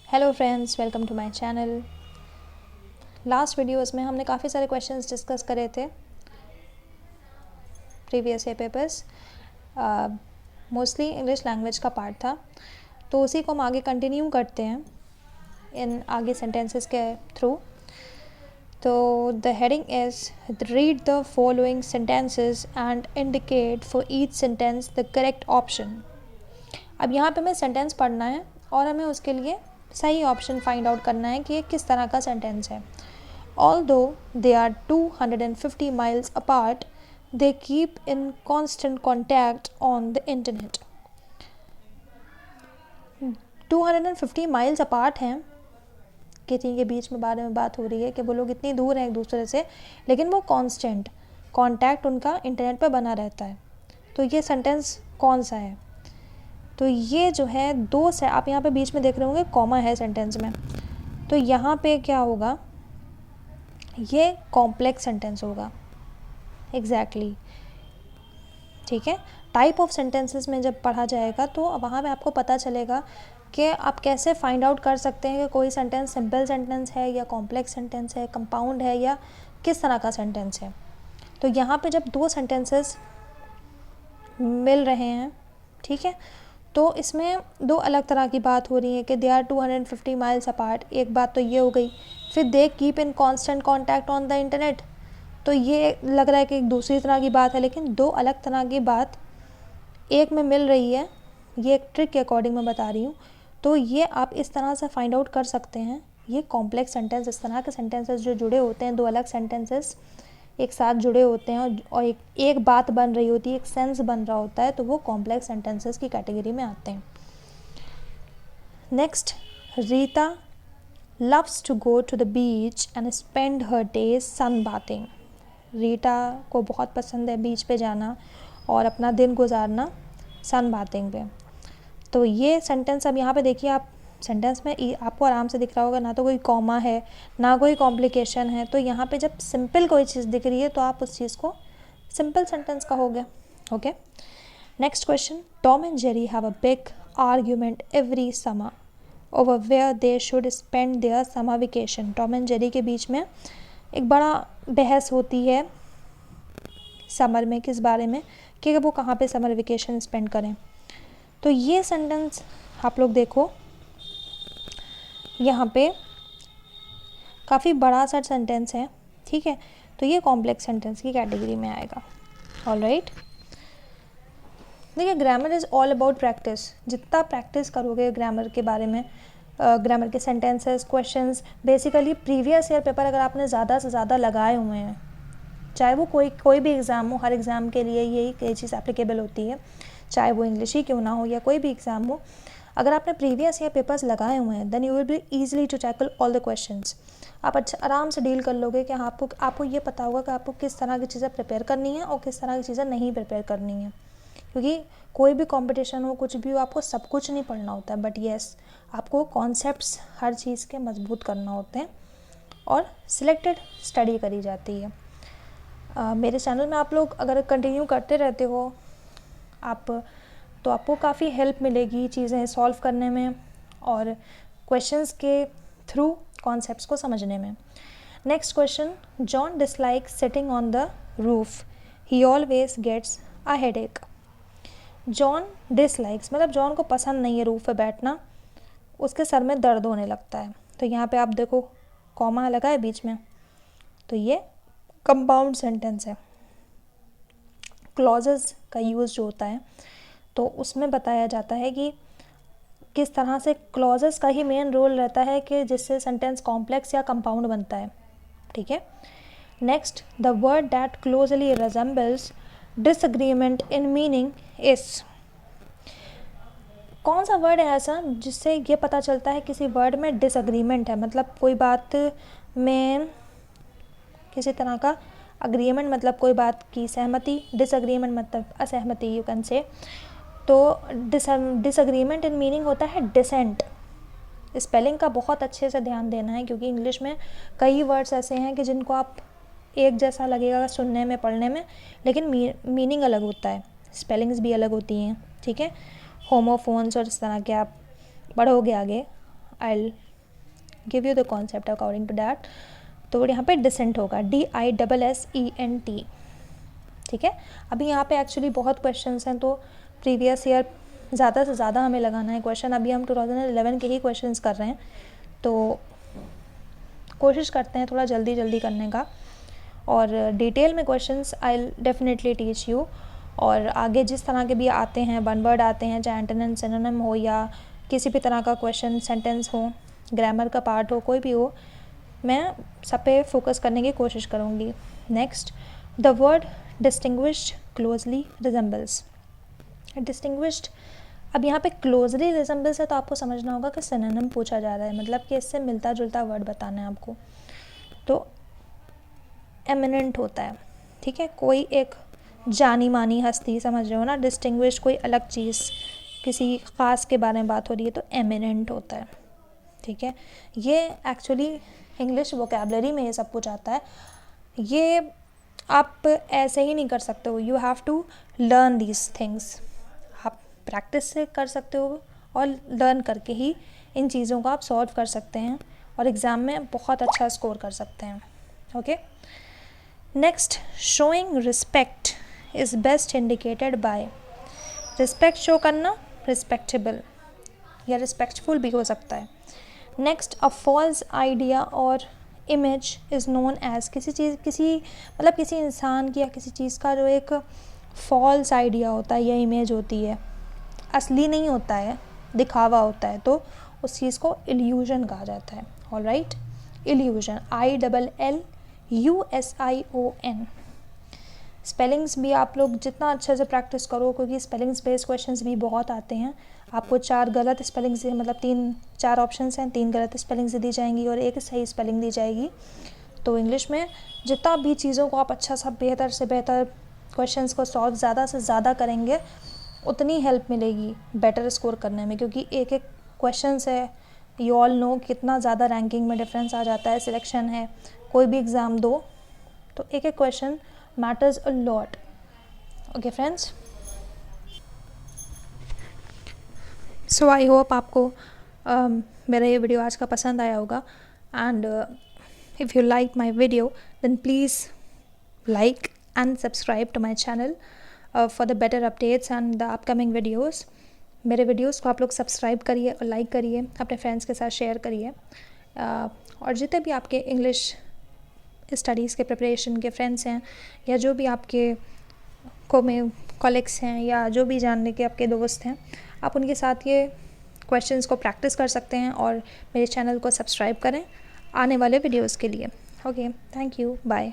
Hello friends, welcome to my channel. Last videos में हमने काफ़ी सारे क्वेश्चंस डिस्कस करे थे previous year papers. Mostly English language का पार्ट था, तो उसी को हम आगे कंटिन्यू करते हैं इन आगे सेंटेंसेस के थ्रू। तो the heading is read the following sentences and indicate for each sentence the correct option. अब यहाँ पे हमें सेंटेंस पढ़ना है और हमें उसके लिए सही ऑप्शन फाइंड आउट करना है कि ये किस तरह का सेंटेंस है। Although they are 250 miles apart, they keep in constant contact on the internet. 250 miles apart हैं, किसी के बीच में बारे में बात हो रही है कि वो लोग इतनी दूर हैं एक दूसरे से, लेकिन वो कांस्टेंट कांटेक्ट उनका इंटरनेट पर बना रहता है। तो ये सेंटेंस कौन सा है? तो ये जो है दो से आप यहाँ पे बीच में देख रहे होंगे कॉमा है सेंटेंस में, तो यहाँ पे क्या होगा, ये कॉम्प्लेक्स सेंटेंस होगा। एग्जैक्टली ठीक है। टाइप ऑफ सेंटेंसेस में जब पढ़ा जाएगा तो वहाँ पे आपको पता चलेगा कि आप कैसे फाइंड आउट कर सकते हैं कि कोई सेंटेंस सिंपल सेंटेंस है या कॉम्प्लेक्स सेंटेंस है, कंपाउंड है या किस तरह का सेंटेंस है। तो यहाँ पे जब दो सेंटेंसेस मिल रहे हैं, ठीक है, तो इसमें दो अलग तरह की बात हो रही है कि दे आर 250 माइल्स अपार्ट। एक बात तो ये हो गई। फिर they keep in constant contact on the internet, तो ये लग रहा है कि एक दूसरी तरह की बात है, लेकिन दो अलग तरह की बात एक में मिल रही है। ये एक ट्रिक के अकॉर्डिंग मैं बता रही हूँ। तो ये आप इस तरह से फाइंड आउट कर सकते हैं। ये कॉम्प्लेक्स सेंटेंस, इस तरह के सेंटेंसेस जो जुड़े होते हैं, दो अलग सेंटेंसेस एक साथ जुड़े होते हैं और एक बात बन रही होती है, एक सेंस बन रहा होता है, तो वो कॉम्प्लेक्स सेंटेंसेस की कैटेगरी में आते हैं। Next, Rita loves to go to the beach and spend her days sunbathing. Rita को बहुत पसंद है बीच पे जाना और अपना दिन गुजारना सन बाथिंग पे। तो ये सेंटेंस अब यहाँ पे देखिए, आप सेंटेंस में आपको आराम से दिख रहा होगा, ना तो कोई कॉमा है ना कोई कॉम्प्लिकेशन है। तो यहाँ पे जब सिंपल कोई चीज़ दिख रही है तो आप उस चीज़ को सिंपल सेंटेंस कहोगे। Okay, next question, Tom and Jerry have a big argument every summer over where they should spend their summer vacation. Tom and Jerry के बीच में एक बड़ा बहस होती है समर में, किस बारे में, कि वो कहाँ पे समर वेकेशन स्पेंड करें। तो ये सेंटेंस आप लोग देखो, यहाँ पे काफ़ी बड़ा सा सेंटेंस है, ठीक है, तो ये कॉम्प्लेक्स सेंटेंस की कैटेगरी में आएगा। ऑलराइट, देखिए grammar is all about practice. जितना प्रैक्टिस करोगे ग्रामर के बारे में, ग्रामर के sentences, questions, basically previous year paper अगर आपने ज़्यादा से ज़्यादा लगाए हुए हैं, चाहे वो कोई भी एग्ज़ाम हो, हर एग्ज़ाम के लिए यही चीज़ एप्लीकेबल होती है, चाहे वो इंग्लिश ही क्यों ना हो या कोई भी एग्ज़ाम हो, अगर आपने प्रीवियस ईयर पेपर्स लगाए हुए हैं then you will be easily to tackle all the questions. आप अच्छा आराम से डील कर लोगे कि आपको ये पता होगा कि आपको किस तरह की चीज़ें प्रिपेयर करनी है और किस तरह की चीज़ें नहीं प्रिपेयर करनी है। क्योंकि कोई भी कंपटीशन हो, कुछ भी हो, आपको सब कुछ नहीं पढ़ना होता है, बट येस आपको कॉन्सेप्ट्स हर चीज़ के मजबूत करना होते हैं और सिलेक्टेड स्टडी करी जाती है। मेरे चैनल में आप लोग अगर कंटिन्यू करते रहते हो तो आपको काफ़ी हेल्प मिलेगी चीज़ें सॉल्व करने में और क्वेश्चंस के थ्रू कॉन्सेप्ट्स को समझने में। Next question, John dislike sitting on the roof, he always gets a headache. John dislikes मतलब जॉन को पसंद नहीं है रूफ पे बैठना, उसके सर में दर्द होने लगता है। तो यहाँ पे आप देखो कॉमा लगा है बीच में, तो ये कंपाउंड सेंटेंस है। क्लॉजेस का यूज़ जो होता है तो उसमें बताया जाता है कि किस तरह से क्लॉजेस का ही मेन रोल रहता है कि जिससे सेंटेंस कॉम्प्लेक्स या कंपाउंड बनता है, ठीक है। Next, the word that closely resembles disagreement in meaning is. कौन सा वर्ड है ऐसा जिससे ये पता चलता है किसी वर्ड में डिसएग्रीमेंट है, मतलब कोई बात में किसी तरह का अग्रीमेंट, मतलब कोई बात की सहमति, डिसएग्रीमेंट मतलब असहमति यू कैन से। तो डिसएग्रीमेंट इन मीनिंग होता है डिसेंट। स्पेलिंग का बहुत अच्छे से ध्यान देना है क्योंकि इंग्लिश में कई वर्ड्स ऐसे हैं कि जिनको आप एक जैसा लगेगा सुनने में, पढ़ने में, लेकिन मीनिंग अलग होता है, स्पेलिंग्स भी अलग होती हैं, ठीक है। होमोफोन्स और इस तरह के आप पढ़ोगे आगे I give you the concept according to that. तो यहाँ पे डिसेंट होगा, DISSENT, ठीक है। अभी यहाँ पे एक्चुअली बहुत क्वेश्चंस हैं, तो प्रीवियस ईयर ज़्यादा से ज़्यादा हमें लगाना है क्वेश्चन। अभी हम 2011 के ही क्वेश्चंस कर रहे हैं, तो कोशिश करते हैं थोड़ा जल्दी जल्दी करने का, और डिटेल में questions I definitely teach you. और आगे जिस तरह के भी आते हैं, वन वर्ड आते हैं, चाहे एंटोनिम सिनोनिम हो या किसी भी तरह का क्वेश्चन सेंटेंस हो, ग्रामर का पार्ट हो, कोई भी हो, मैं सब पे फोकस करने की कोशिश करूँगी। Next, the word distinguished closely resembles. Distinguished, अब यहाँ पे क्लोजली रिजेंबल्स है तो आपको समझना होगा कि सिनोनिम पूछा जा रहा है, मतलब कि इससे मिलता जुलता वर्ड बताना है आपको। तो एमिनेंट होता है, ठीक है, कोई एक जानी मानी हस्ती, समझ रहे हो ना। डिस्टिंग्विश्ड कोई अलग चीज़, किसी ख़ास के बारे में बात हो रही है तो एमिनेंट होता है, ठीक है। ये एक्चुअली इंग्लिश वोकेबलरी में ये सब कुछ आता है, ये आप ऐसे ही नहीं कर सकते हो। You have to learn these things. आप प्रैक्टिस से कर सकते हो और लर्न करके ही इन चीज़ों को आप सॉल्व कर सकते हैं और एग्ज़ाम में बहुत अच्छा स्कोर कर सकते हैं। Okay, next, showing respect is best indicated by. Respect show करना, रिस्पेक्टेबल या रिस्पेक्टफुल भी हो सकता है। नेक्स्ट, अ फॉल्स आइडिया और इमेज इज़ नोन एज। किसी इंसान की या किसी चीज़ का जो एक फॉल्स आइडिया होता है या इमेज होती है, असली नहीं होता है, दिखावा होता है, तो उस चीज़ को इल्यूजन कहा जाता है। Alright, illusion, ILLUSION। स्पेलिंग्स भी आप लोग जितना अच्छे से प्रैक्टिस करो, क्योंकि स्पेलिंग्स बेस्ड क्वेश्चंस भी बहुत आते हैं। आपको 4 गलत स्पेलिंग्स, मतलब 3-4 ऑप्शंस हैं, 3 गलत स्पेलिंग्स दी जाएंगी और 1 सही स्पेलिंग दी जाएगी। तो इंग्लिश में जितना भी चीज़ों को आप अच्छा सा बेहतर से बेहतर क्वेश्चंस को सॉल्व ज़्यादा से ज़्यादा करेंगे, उतनी हेल्प मिलेगी बेटर स्कोर करने में, क्योंकि एक एक क्वेश्चन से यू ऑल नो कितना ज़्यादा रैंकिंग में डिफरेंस आ जाता है। सिलेक्शन है, कोई भी एग्ज़ाम दो, तो एक एक question matters a lot. Okay friends, so I hope आपको मेरा ये वीडियो आज का पसंद आया होगा। And if you like my video then please like and subscribe to my channel for the better updates and the upcoming videos. मेरे videos को आप लोग सब्सक्राइब करिए और लाइक करिए, अपने फ्रेंड्स के साथ शेयर करिए। और जितने भी आपके इंग्लिश स्टडीज़ के प्रिपरेशन के फ्रेंड्स हैं, या जो भी आपके कॉलीग्स हैं, या जो भी जानने के आपके दोस्त हैं, आप उनके साथ ये क्वेश्चंस को प्रैक्टिस कर सकते हैं और मेरे चैनल को सब्सक्राइब करें आने वाले वीडियोज़ के लिए। Okay, thank you, bye.